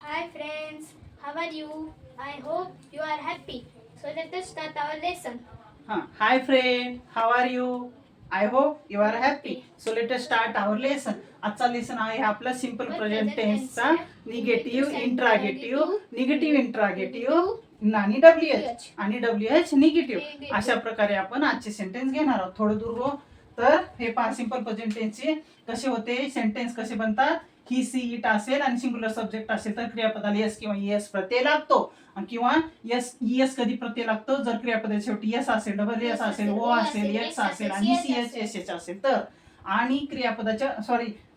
Hi friends, how are you? I hope you are happy. So let us start our lesson. Hi friend, how are you? I hope you are happy. So let us start our lesson. आजचा lesson आहे आपला simple present टेन्सचा negative interrogative आणि WH आणि WH negative अशा प्रकारे आपण आजचे sentence घेणार आहोत. थोडं दूर हो. तर हे पहा सिंपल प्रेझेंट टेन्सचे कसे होते सेंटेन्स कसे बनतात. ही सी इट असेल आणि सिंग्युलर सब्जेक्ट असेल तर क्रियापदाला एस किंवा एस प्रत्यय लागतो किंवा एस एस कधी प्रत्यय लागतो जर क्रियापदा शेवटी एस असेल डबल एस असेल ओ असेल एक्स असेल आणि सी एच एस एच असेल तर आणि क्रियापदाच्या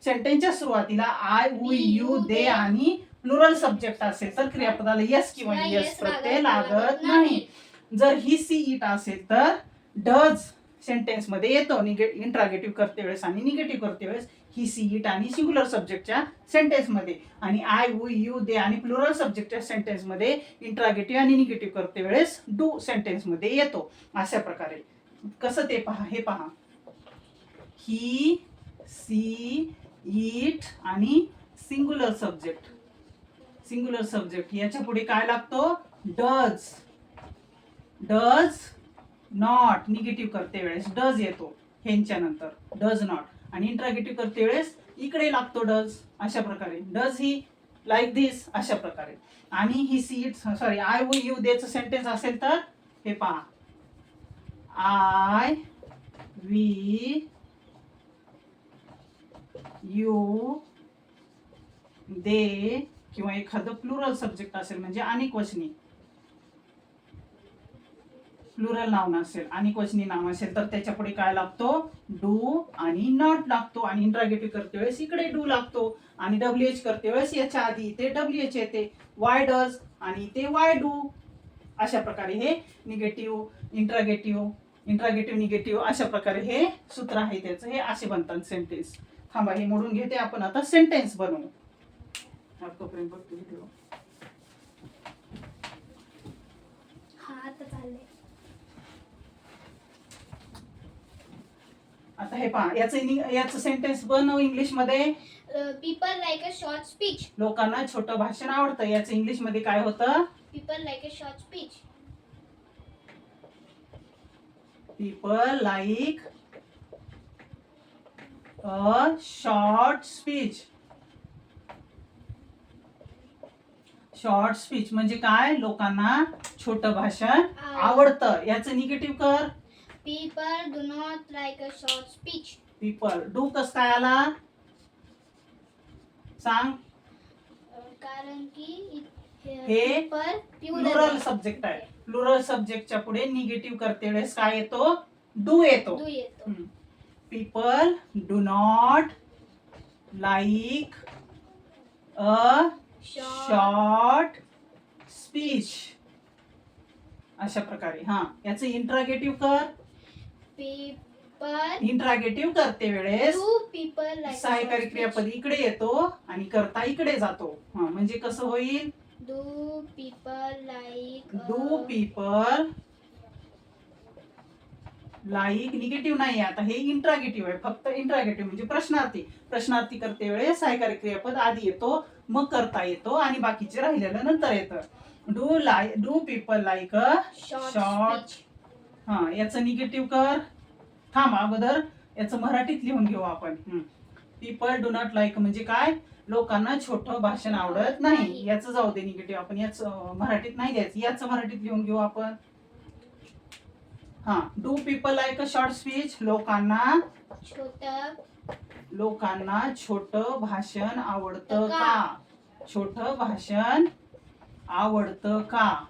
सेंटेन्सच्या सुरुवातीला आय उ यू दे आणि प्लुरल सब्जेक्ट असेल तर क्रियापदाला एस किंवा एस प्रत्यय लागत नाही. जर ही सी इट असेल तर डज सेंटेन्स मध्ये येतो इंट्रागेटिव्ह करते वेळेस आणि निगेटिव्ह करते वेळेस ही सी इट आणि सिंग्युलर सब्जेक्टच्या सेंटेन्स मध्ये आणि आय उ यू दे आणि प्लुरल सब्जेक्टच्या सेंटेन्स मध्ये इंट्रागेटिव्ह आणि निगेटिव्ह करते वेळेस डू सेंटेन्स मध्ये येतो. अशा प्रकारे कसं ते पहा हे पहा ही सी इट आणि सिंग्युलर सब्जेक्ट याच्या पुढे काय लागतो डज नॉट निगेटिव्ह करते वेळेस डज येतो ह्यांच्या नंतर डज नॉट आणि इंट्रागेटिव्ह करते वेळेस इकडे लागतो डज. अशा प्रकारे डज ही लाईक दिस अशा प्रकारे आणि ही सी इट आय व यू देचं सेंटेन्स असेल तर हे पहा आय वी यू दे किंवा एखादं प्लुरल सब्जेक्ट असेल म्हणजे अनेक वचनी प्लुरल नाउन असेल अनेक वचनी नाम असेल तर त्याच्या पुढे काय लागतो डू आणि नॉट लागतो आणि इंट्रागेटिव्ह करते वेळेस इकडे डू लागतो आणि डब्ल्यूएच करते वेळेस याच्या आधी इथे डब्ल्यूएच येते. वाय डज आणि इथे वाय डू. अशा प्रकारे हे इंट्रागेटिव्ह निगेटिव्ह अशा प्रकारे हे सूत्र आहे त्याचं हे असे बनतात सेंटेन्स. थांबा हे मोडून घेते आपण आता सेंटेन्स बनवू. तोपर्यंत बघतो व्हिडिओ. आता चाललंय. आता हे पहा याचं सेंटेन्स बनव इंग्लिश मध्ये. People like a short speech. लोकांना छोटं भाषण आवडतं याचं इंग्लिश मध्ये काय होतं People like a short speech. People like a short speech म्हणजे काय लोकांना छोटं भाषण आवडतं. याचं निगेटिव्ह कर People do not like a short speech. People do कस काय आला सांग. कारण की हे प्लुरल सब्जेक्ट आहे. प्लुरल सब्जेक्टच्या पुढे निगेटिव्ह करते वेळेस काय येतो डू येतो. People do not like a short speech. अशा प्रकारे याचं इंट्रागेटिव्ह कर. इंट्रागेटिव्ह करते वेळेस सहाय्यकारी क्रियापद इकडे येतो आणि करता इकडे जातो. म्हणजे कसं होईल डू पीपल लाईक निगेटिव्ह नाही आता हे इंट्रागेटिव्ह आहे फक्त इंट्रागेटिव्ह म्हणजे प्रश्नार्थी करते वेळेस सहाय्यकारी क्रियापद आधी येतो मग करता येतो आणि बाकीचे राहिलेलं नंतर येतं. Do people like a short. याचं निगेटिव्ह कर. थांब अगोदर याचं मराठीत लिहून घेऊ आपण. पीपल डू नॉट लाईक म्हणजे काय लोकांना छोटं भाषण आवडत नाही. याचं जाऊ दे निगेटिव्ह आपण याचं मराठीत नाही द्यायचं याचं मराठीत लिहून घेऊ आपण. Do people like a short speech लोकांना छोटं भाषण आवडतं का. छोटं भाषण आवडतं का.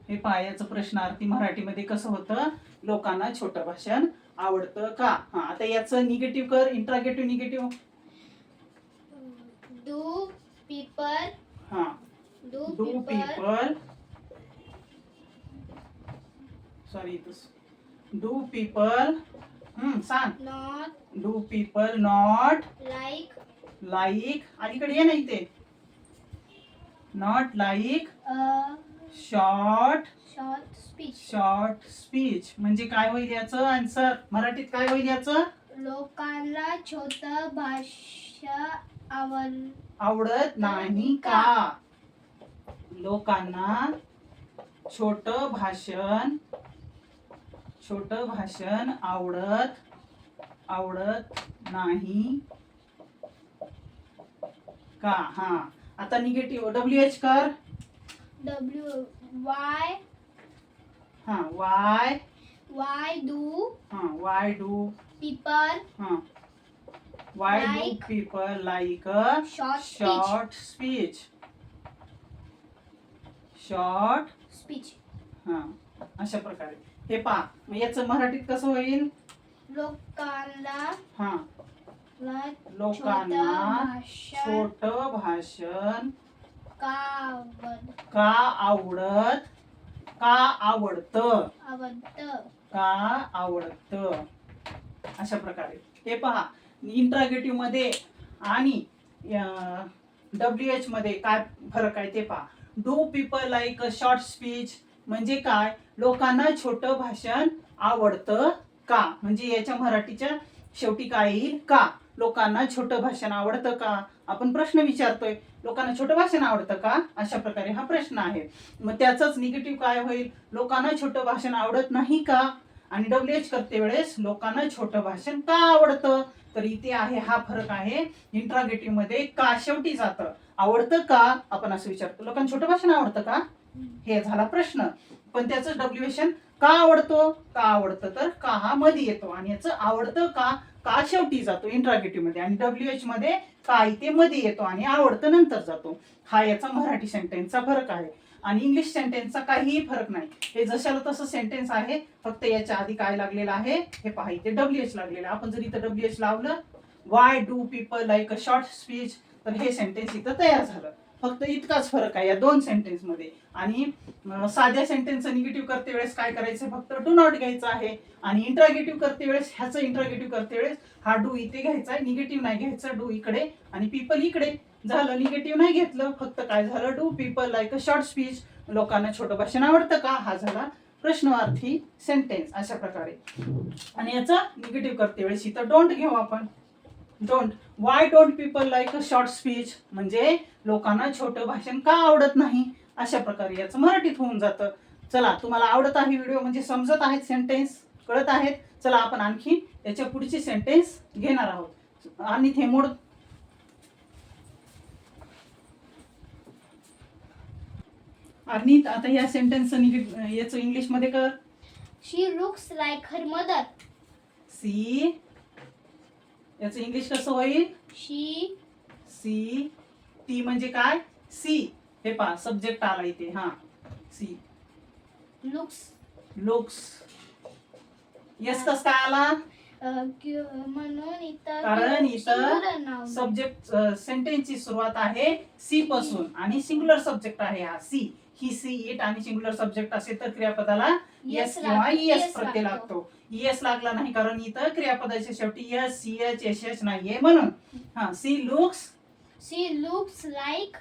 हे पहा याचं प्रश्नार्थी मराठीमध्ये कसं होतं लोकांना छोटं भाषण आवडतं का. आता याचं निगेटिव्ह कर इंट्रागेटिव्ह निगेटिव्ह. डू पीपल सांग डू पीपल नॉट लाईक अलीकडे ये ना इथे नॉट लाईक शॉर्ट स्पीच म्हणजे काय होईल याचं आन्सर मराठीत काय होईल याचं लोकांना छोटं आवडत नाही का? लोकांना छोटं भाषण आवडत नाही का? हा, आता निगेटिव्ह WH कर. Why हा, why do why do people like people like a short speech? हा, अशा प्रकारे हे पहा. मग याचं मराठीत कसं होईल? लोकांना छोटं भाषण का आवडतं. अशा प्रकारे हे पहा. इंट्रागेटिव्ह मध्ये आणि WH मध्ये काय फरक आहे ते पहा. Do people like a short speech म्हणजे काय? लोकांना छोटं भाषण आवडतं का? म्हणजे याच्या मराठीच्या शेवटी काय येईल? का. लोकांना छोटं भाषण आवडतं का? आपण प्रश्न विचारतोय, लोकांना छोटं भाषण आवडतं का? अशा प्रकारे हा प्रश्न आहे. मग त्याचंच निगेटिव्ह काय होईल? लोकांना छोटं भाषण आवडत नाही का? आणि WH करते वेळेस लोकांना छोटं भाषण का आवडतं? तर इथे आहे हा फरक आहे. इंट्रागेटिव्ह मध्ये का शेवटी जातं. आवडतं का आपण असं विचारतो. लोकांना छोटं भाषण आवडतं का? हे झाला प्रश्न. पण त्याचं WH का आवडतं तर का हा मध्ये येतो आणि याचं आवडतं का शेवटी जातो इंट्रागेटिव्ह मध्ये. आणि WH मध्ये का इथे मध्ये येतो आणि आवडतं नंतर जातो. हा याचा मराठी सेंटेन्सचा फरक आहे. आणि इंग्लिश सेंटेन्सचा काहीही फरक नाही. हे जशाला तसं सेंटेन्स आहे. फक्त याच्या आधी काय लागलेलं आहे हे पहा. इथे WH लागलेलं आहे. आपण जर इथं WH लावलं, why do people like a short speech, तर हे सेंटेन्स इथं तयार झालं. फक्त इतकाच फरक आहे या दोन सेंटेन्स मध्ये. आणि साध्या सेंटेन्सचं निगेटिव्ह करते वेळेस काय करायचं? फक्त डू नॉट घ्यायचं आहे. आणि इंट्रागेटिव्ह करते वेळेस ह्याचं इंट्रागेटिव्ह करते वेळेस हा डू इथे घ्यायचा आहे. निगेटिव्ह नाही घ्यायचं. डू इकडे आणि पीपल इकडे. झालं, निगेटिव्ह नाही घेतलं. फक्त काय झालं? Do people like a short speech, लोकांना छोटं भाषण आवडतं का? हा झाला प्रश्नार्थी सेंटेन्स अशा प्रकारे. आणि याचा निगेटिव्ह करते वेळेस इथं डोंट घेऊ आपण. Don't. Why don't people like a short speech म्हणजे लोकांना छोटं भाषण का आवडत नाही. अशा प्रकारे याचं मराठीत होऊन जातं. चला, तुम्हाला आवडत आहे व्हिडिओ म्हणजे समजत आहेत सेंटेन्स, कळत आहेत. चला आपण आणखी याच्या पुढचे सेंटेन्स घेणार आहोत. आणि हे मोड आणि आता या सेंटेन्सचं याचं इंग्लिश मध्ये कर. शी लुक्स लाईक हर मदर. याचं इंग्लिश कसं होईल? ती म्हणजे काय? सी. हे पहा, सब्जेक्ट आला इथे. हा, सी लुक्स. यस कस काय आला? म्हणून कारण इथं सब्जेक्ट सेंटेन्सची सुरुवात आहे सी पासून आणि सिंग्युलर सब्जेक्ट आहे हा सी. ही सी इट आणि सिंग्युलर सब्जेक्ट असेल तर क्रियापदाला यस किंवा ES प्रत्यय लागतो. ES लागला नाही कारण इथं क्रियापदाच्या शेवटी यस, CH, SS नाहीये म्हणून. हा, she looks like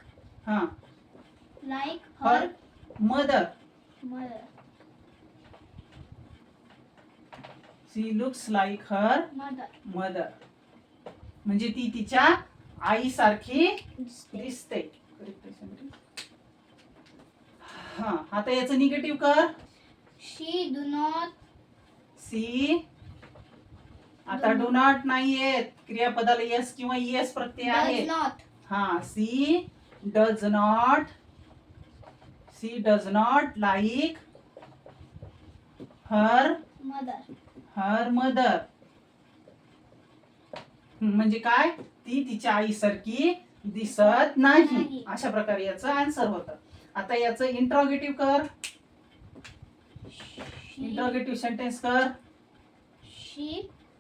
her mother. She looks like her mother म्हणजे ती तिच्या आईसारखी दिसते. हा, आता याचं निगेटिव्ह कर. आता डू नॉट नाहीये. क्रियापदाला यस किंवा ES प्रत्यय आहे. हा, she does not like her mother म्हणजे काय? ती तिच्या आईसारखी दिसत नाही. अशा प्रकारे याचं आन्सर होतं. आता याचं इंट्रोगेटिव्ह कर. इंट्रोगेटिव्ह सेंटेन्स कर.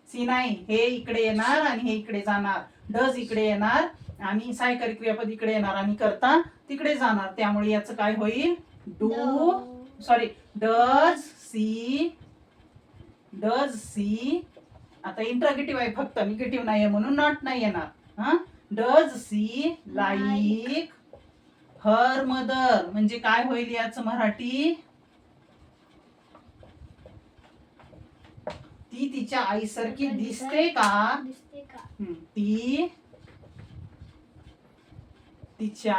सी नाही, हे इकडे येणार आणि हे इकडे जाणार. डज इकडे येणार आणि सहाय्यकारी क्रियापद इकडे येणार आणि करता तिकडे जाणार. त्यामुळे याचं काय होईल? Does she. आता इंट्रोगेटिव्ह आहे फक्त, निगेटिव्ह नाहीये म्हणून नॉट नाही येणार. हा, does she like her mother म्हणजे काय होईल याचं मराठी? ती तिच्या आईसारखी दिसते का? ती तिच्या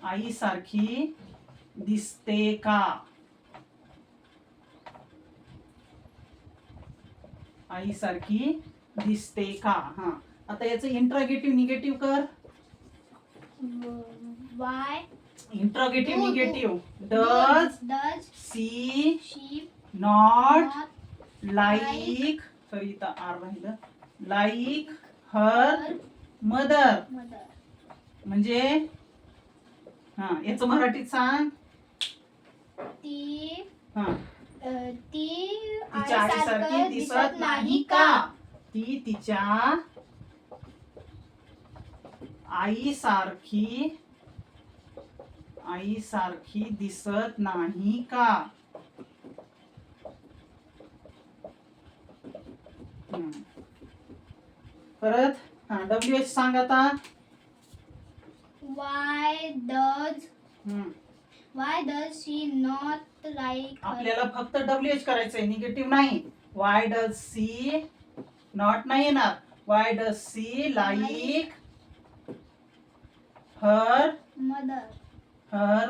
आईसारखी दिसते का? आईसारखी दिसते का? हा, आता याचं इंट्रोगेटिव्ह निगेटिव्ह कर. Why interrogative Do- negative. Does does she she not not like, sorry इथं आर राहिलं, like her her mother? mother? म्हणजे हा, याचं मराठीत सांग. ती हा, ती तिच्या आईसारखी आईसारखं दिसत नाही का? ती तिच्या आईसारखी दिसत नाही का? हम्म. परत हा, WH सांग आता. हम्म. Why does she not like her? आपल्याला फक्त WH करायचंय, निगेटिव्ह नाही. वाय डज सी नॉट नाही येणार. Y does she like her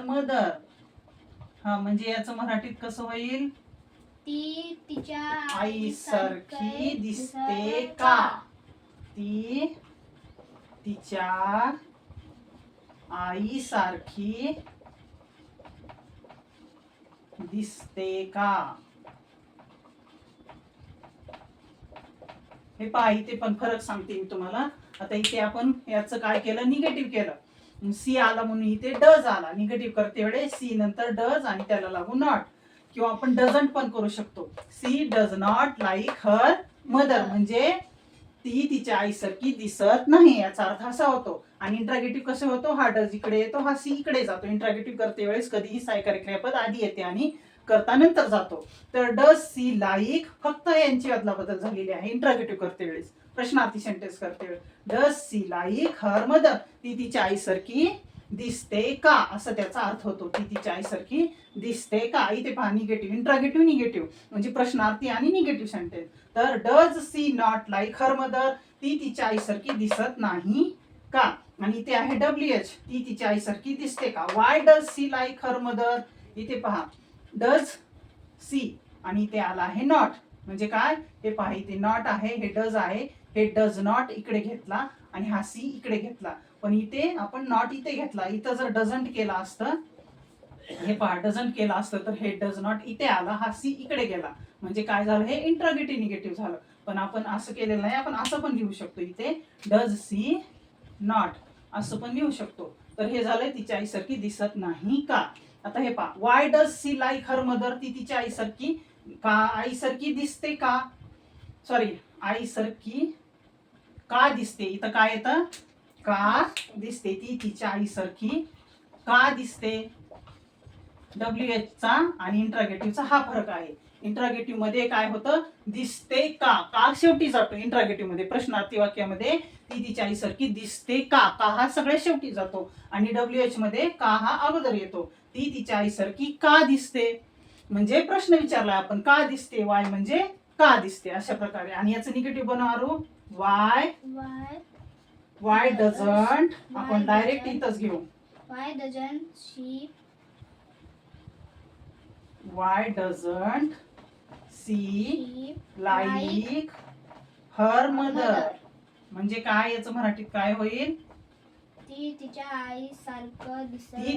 mother? हा, म्हणजे याचं मराठीत कसं होईल? ती तिच्या आईसारखी दिसते का? ती तिच्या आईसारखी दिसते का? हे पहा, इथे पण फरक सांगते मी तुम्हाला. आता इथे आपण याचं काय केलं, निगेटिव्ह केलं. सी आला म्हणून इथे डज आला. निगेटिव्ह करते वेळेस सी नंतर डज आणि त्याला लागून नॉट, किंवा आपण डझंट पण करू शकतो. She does not like her mother, म्हणजे ती तिच्या आईसारखी दिसत नाही, याचा अर्थ असा होतो. आणि इंट्रागेटिव्ह कसं होतो, हा डज इकडे येतो, हा सी इकडे जातो. इंट्रागेटिव्ह करते वेळेस कधीही सहाय्यकारी क्रियापद आधी येते आणि करता नंतर जातो. तर डज सी लाईक, फक्त यांची अदलाबदल झालेली आहे इंट्रागेटिव्ह करते वेळेस. प्रश्नार्थी सेंटेन्स करते वेळेस does she like her mother, ती तिच्या आईसारखी दिसते का, असं त्याचा अर्थ होतो. ती तिच्या आईसारखी दिसते का? इथे पहा, निगेटिव्ह, इंट्रागेटिव्ह म्हणजे प्रश्नार्थी आणि निगेटिव्ह सेंटेन्स. तर does she not like her mother, ती तिच्या आईसारखी दिसत नाही का? आणि इथे आहे WH, ती तिच्या आईसारखी दिसते का? Y does she like her mother? इथे पहा, डज सी आणि इथे आला आहे नॉट, म्हणजे काय? हे पहा, इथे नॉट आहे, हे डज आहे, हे डज नॉट इकडे घेतला आणि हा सी इकडे घेतला. पण इथे आपण नॉट इथे घेतला. इथं जर डझंट केला असतं, हे पहा, डझंट केला असतं तर हे डज नॉट इथे आला, हा सी इकडे गेला, म्हणजे काय झालं, हे इंट्रागेटिव्ह निगेटिव्ह झालं. पण आपण असं केलेलं नाही, आपण असं पण लिहू शकतो. इथे डज सी नॉट असं पण लिहू शकतो. तर हे झालंय तिच्या आईसारखी दिसत नाही का? आता हे पहा, Y does she like her mother, ती तिच्या आईसारखी दिसते का? सॉरी, आईसारखी का दिसते? इथं काय येतं, का दिसते. ती तिच्या आईसारखी का दिसते? WH चा आणि इंट्रागेटिव्हचा हा फरक आहे. इंट्रागेटिव्ह मध्ये काय होतं, दिसते का, का शेवटी जातो. इंट्रागेटिव्ह मध्ये प्रश्नार्थी वाक्यामध्ये ती तिच्या आईसारखी दिसते का, का हा सगळ्यात शेवटी जातो. आणि WH मध्ये का हा अगोदर येतो. ती तिच्या आईसारखी का दिसते, म्हणजे प्रश्न विचारलाय आपण, का दिसते. वाय म्हणजे का दिसते, अशा प्रकारे. आणि याचं निगेटिव्ह बनवू, वाय डझंट, आपण डायरेक्ट इथंच घेऊ. Why doesn't she like her mother? म्हणजे काय, याचं मराठीत काय होईल, ती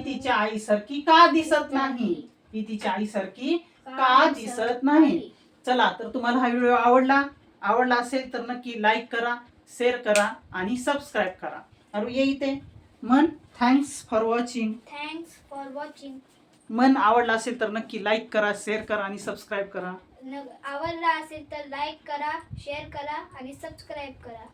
तिच्या आईसारखी का दिसत नाही? ती तिच्या आईसारखी का दिसत नाही? चला, तर तुम्हाला हा व्हिडिओ आवडला असेल तर नक्की लाईक करा, शेअर करा आणि सबस्क्राईब करा. अरे ये इथे मन, थँक्स फॉर वॉचिंग. मन आवडला असेल तर नक्की लाईक करा, शेअर करा आणि सबस्क्राईब करा. आवडला असेल तर लाईक करा, शेअर करा आणि सबस्क्राईब करा.